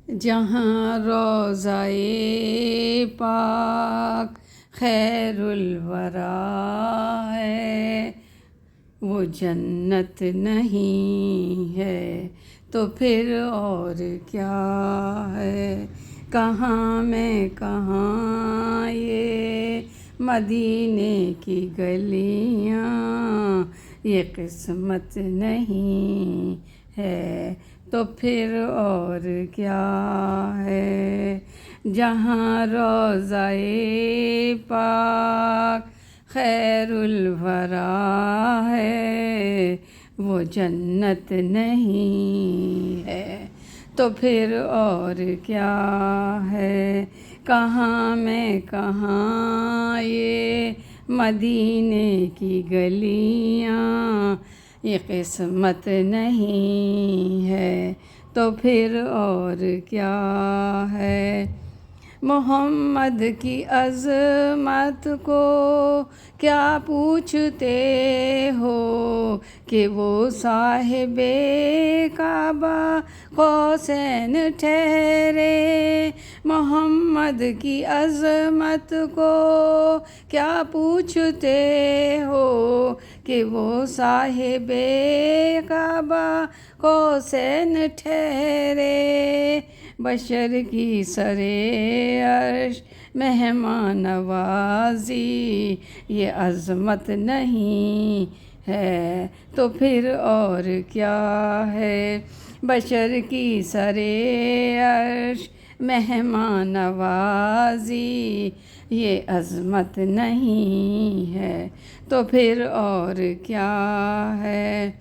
جہاں روضۂ پاک خیر الورا ہے، وہ جنت نہیں ہے تو پھر اور کیا ہے؟ کہاں میں کہاں یہ مدینے کی گلیاں، یہ قسمت نہیں ہے تو پھر اور کیا ہے؟ جہاں روضۂ پاک خیر الورا ہے، وہ جنت نہیں ہے تو پھر اور کیا ہے؟ کہاں میں کہاں یہ مدینے کی گلیاں، یہ قسمت نہیں ہے تو پھر اور کیا ہے؟ محمد کی عظمت کو کیا پوچھتے ہو کہ وہ صاحب کعبہ قوسین ٹھہرے؟ محمد کی عظمت کو کیا پوچھتے ہو کہ وہ صاحب کعبہ قوسین ٹھہرے؟ بشر کی سرے عرش مہمان نوازی، یہ عظمت نہیں ہے تو پھر اور کیا ہے؟ بشر کی سرے عرش مہمان نوازی، یہ عظمت نہیں ہے تو پھر اور کیا ہے؟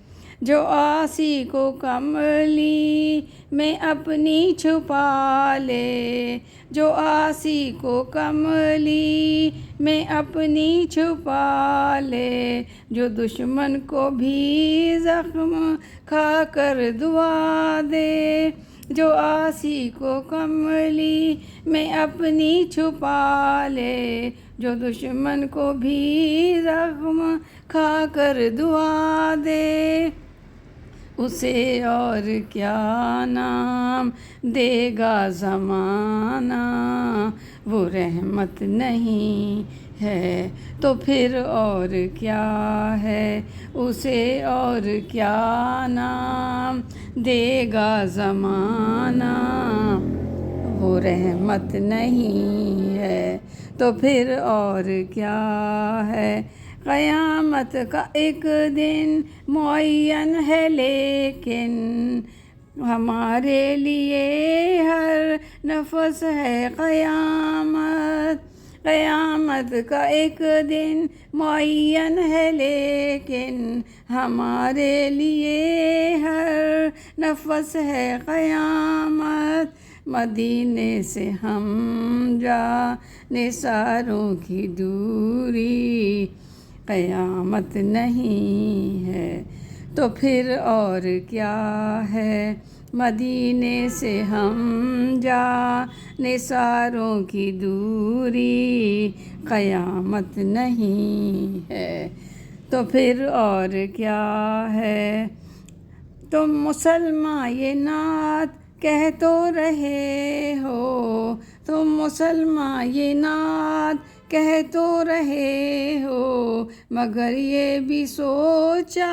جو عاصی کو کملی میں اپنی چھپا لے، جو عاصی کو کملی میں اپنی چھپا لے، جو دشمن کو بھی زخم کھا کر دعا دے، جو عاصی کو کملی میں اپنی چھپا لے، جو دشمن کو بھی زخم کھا کر دعا دے، اسے اور کیا نام دے گا زمانہ؟ وہ رحمت نہیں ہے تو پھر اور کیا ہے؟ اسے اور کیا نام دے گا زمانہ؟ وہ رحمت نہیں ہے تو پھر اور کیا ہے؟ قیامت کا ایک دن معین ہے لیکن ہمارے لیے ہر نفس ہے قیامت۔ قیامت کا ایک دن معین ہے لیکن ہمارے لیے ہر نفس ہے قیامت۔ مدینے سے ہم جانے ساروں کی دوری، قیامت نہیں ہے تو پھر اور کیا ہے؟ مدینے سے ہم جانے ساروں کی دوری، قیامت نہیں ہے تو پھر اور کیا ہے؟ تم مسلمان یہ نعت کہہ تو رہے ہو، تم مسلمان یہ نعت کہہ تو رہے ہو، مگر یہ بھی سوچا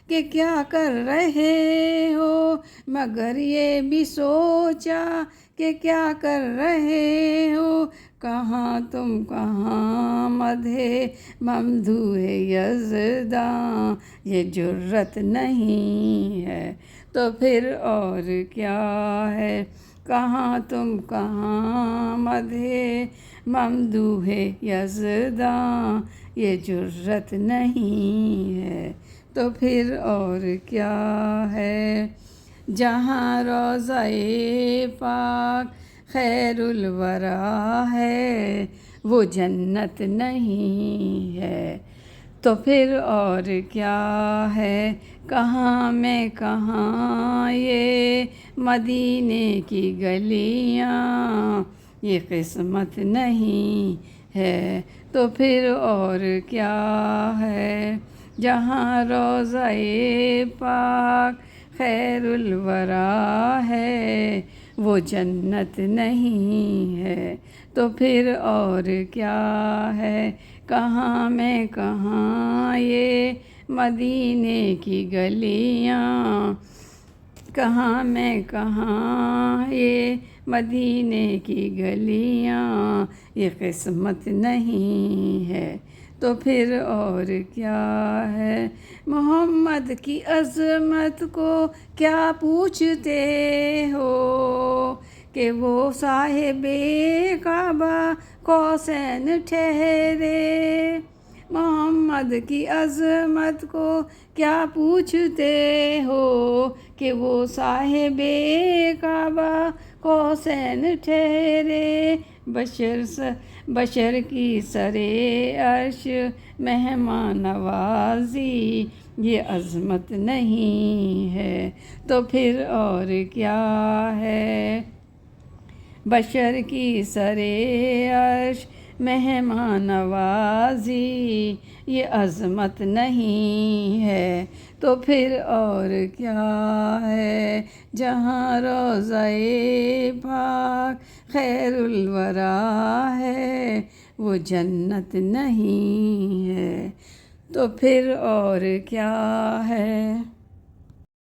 کہ کیا کر رہے ہو؟ مگر یہ بھی سوچا کہ کیا کر رہے ہو؟ کہاں تم کہاں مدح ممدوح یزداں، یہ جرت نہیں ہے تو پھر اور کیا ہے؟ کہاں تم کہاں مدح ممدوح یزداں، یہ جرت نہیں ہے تو پھر اور کیا ہے؟ جہاں روضۂ پاک خیر الورا ہے، وہ جنت نہیں ہے تو پھر اور کیا ہے؟ کہاں میں کہاں یہ مدینے کی گلیاں، یہ قسمت نہیں ہے تو پھر اور کیا ہے؟ جہاں روضۂ پاک خیر الورا ہے، وہ جنت نہیں ہے تو پھر اور کیا ہے؟ کہاں میں کہاں یہ مدینے کی گلیاں، کہاں میں کہاں یہ مدینے کی گلیاں، یہ قسمت نہیں ہے تو پھر اور کیا ہے؟ محمد کی عظمت کو کیا پوچھتے ہو کہ وہ صاحب کعبہ قوسین ٹھہرے؟ محمد کی عظمت کو کیا پوچھتے ہو کہ وہ صاحب کعبہ قوسین ٹھہرے؟ بشر کی سرے عرش مہمان نوازی، یہ عظمت نہیں ہے تو پھر اور کیا ہے؟ بشر کی سرے عرش مہمان نوازی، یہ عظمت نہیں ہے تو پھر اور کیا ہے؟ جہاں روضہ پاک خیر الورا ہے، وہ جنت نہیں ہے تو پھر اور کیا ہے؟